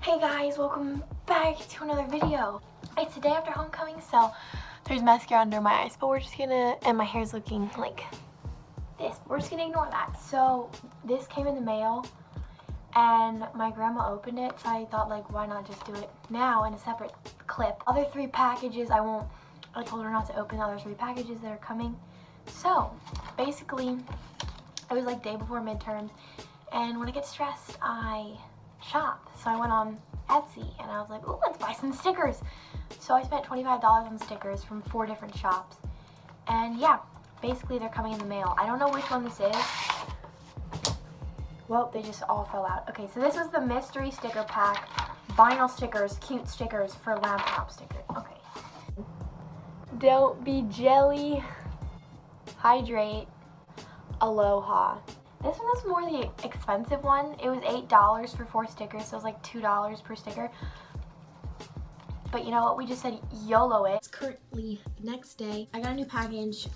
Hey guys, welcome back to another video. It's the day after homecoming, so there's mascara under my eyes, but we're just gonna, and my hair's looking like this. We're just gonna ignore that. So this came in the mail and my grandma opened it, so I thought like, why not just do it now in a separate clip. Other 3 packages, I told her not to open the other 3 packages that are coming. So basically, it was like day before midterms, and when I get stressed, I shop. So I went on Etsy and I was like, oh, let's buy some stickers. So I spent $25 on stickers from 4 different shops. And yeah, basically they're coming in the mail. I don't know which one this is. Well, they just all fell out. Okay, so this was the mystery sticker pack. Vinyl stickers, cute stickers for laptop stickers. Okay. Don't be jelly. Hydrate. Aloha. This one was more the expensive one. It was $8 for 4 stickers, so it was like $2 per sticker. But you know what? We just said YOLO it. It's currently the next day. I got a new package.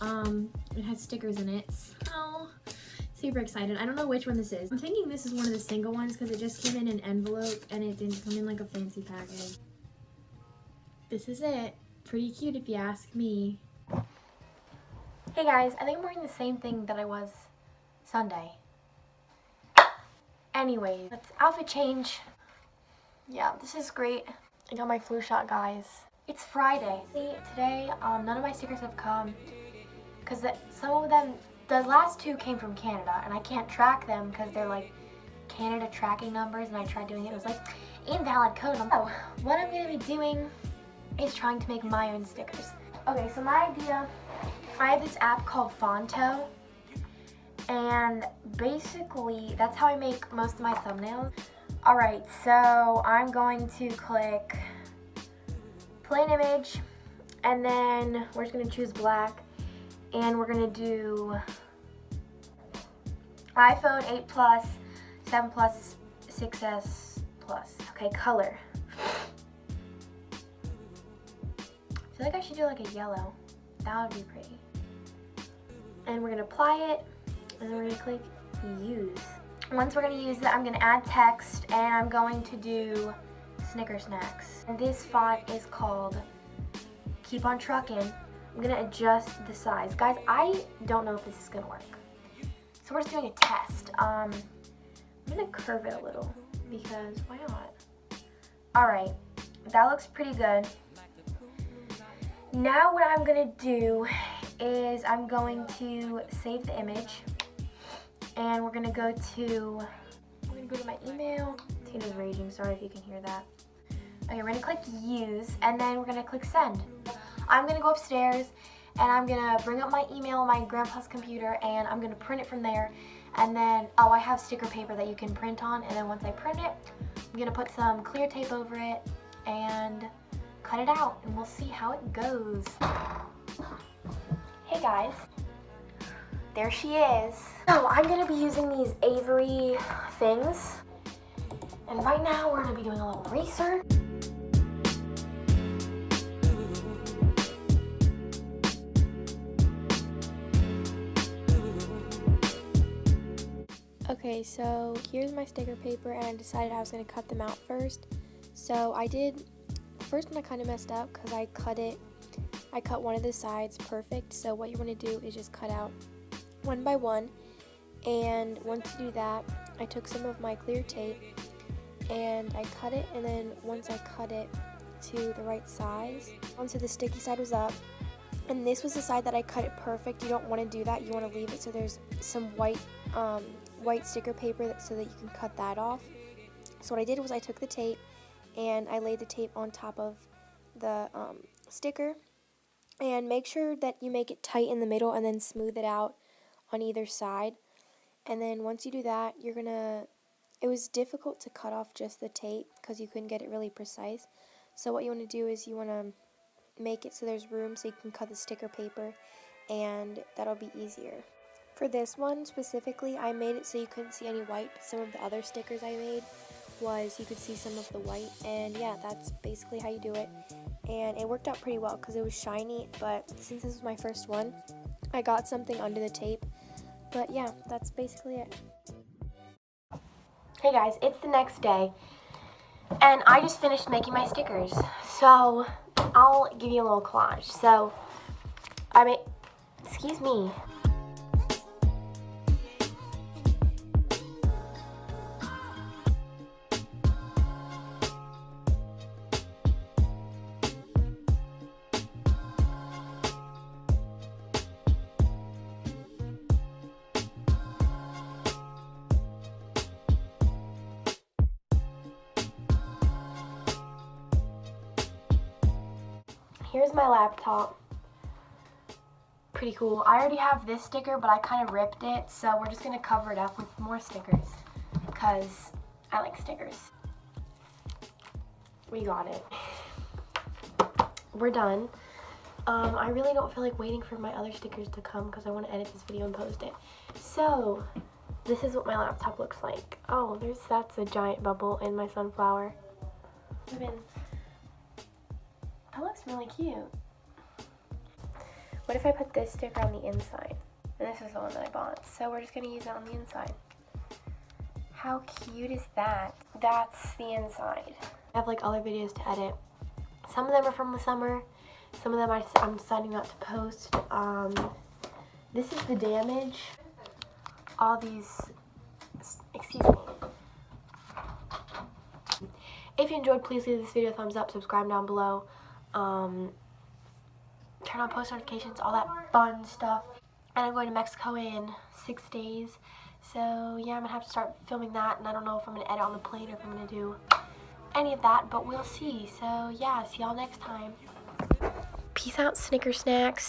It has stickers in it. So super excited. I don't know which one this is. I'm thinking this is one of the single ones because it just came in an envelope and it didn't come in like a fancy package. This is it. Pretty cute if you ask me. Hey guys, I think I'm wearing the same thing that I was Sunday. Anyway, let's outfit change. Yeah, this is great. I got my flu shot, guys. It's Friday. See, today, none of my stickers have come because some of them, the last 2 came from Canada, and I can't track them because they're like Canada tracking numbers, and I tried doing it. It was like invalid code. So what I'm gonna be doing is trying to make my own stickers. Okay, so my idea, I have this app called Fonto. And basically, that's how I make most of my thumbnails. Alright, so I'm going to click plain image, and then we're just going to choose black, and we're going to do iPhone 8 Plus, 7 Plus, 6S Plus. Okay, color. I feel like I should do like a yellow. That would be pretty. And we're going to apply it. And then we're going to click use. Once we're going to use it, I'm going to add text, and I'm going to do Snicker Snacks. And this font is called Keep on Truckin'. I'm going to adjust the size. Guys, I don't know if this is going to work. So we're just doing a test. I'm going to curve it a little because why not? Alright, that looks pretty good. Now what I'm going to do is I'm going to save the image. And we're gonna go to my email. Tina's raging, sorry if you can hear that. Okay, we're gonna click use, and then we're gonna click send. I'm gonna go upstairs, and I'm gonna bring up my email on my grandpa's computer, and I'm gonna print it from there. And then, oh, I have sticker paper that you can print on, and then once I print it, I'm gonna put some clear tape over it, and cut it out, and we'll see how it goes. Hey guys. There she is. So I'm gonna be using these Avery things. And right now we're gonna be doing a little research. Okay, so here's my sticker paper, and I decided I was gonna cut them out first. So I did, the first one I kind of messed up because I cut one of the sides perfect. So what you wanna do is just cut out one by one, and once you do that, I took some of my clear tape and I cut it, and then once I cut it to the right size, once the sticky side was up, and this was the side that I cut it perfect. You don't want to do that, you want to leave it so there's some white sticker paper so that you can cut that off. So what I did was I took the tape and I laid the tape on top of the sticker, and make sure that you make it tight in the middle and then smooth it out on either side. And then once you do that, it was difficult to cut off just the tape because you couldn't get it really precise. So what you want to do is you want to make it so there's room so you can cut the sticker paper, and that'll be easier. For this one specifically, I made it so you couldn't see any white, but some of the other stickers I made was you could see some of the white, and yeah, that's basically how you do it. And it worked out pretty well because it was shiny, but since this was my first one, I got something under the tape. But yeah, that's basically it. Hey guys, it's the next day. And I just finished making my stickers. So I'll give you a little collage. So I made, excuse me. Here's my laptop. Pretty cool. I already have this sticker, but I kind of ripped it, so we're just going to cover it up with more stickers because I like stickers. We got it. We're done. I really don't feel like waiting for my other stickers to come because I want to edit this video and post it. So, this is what my laptop looks like. Oh, that's a giant bubble in my sunflower. That looks really cute. What if I put this sticker on the inside? And this is the one that I bought. So we're just going to use it on the inside. How cute is that? That's the inside. I have like other videos to edit. Some of them are from the summer. Some of them I'm deciding not to post. This is the damage. All these, excuse me. If you enjoyed, please leave this video a thumbs up, subscribe down below. Turn on post notifications, all that fun stuff. And I'm going to Mexico in 6 days. So yeah, I'm gonna have to start filming that, and I don't know if I'm gonna edit on the plane or if I'm gonna do any of that, but we'll see. So yeah, see y'all next time. Peace out, Snicker Snacks.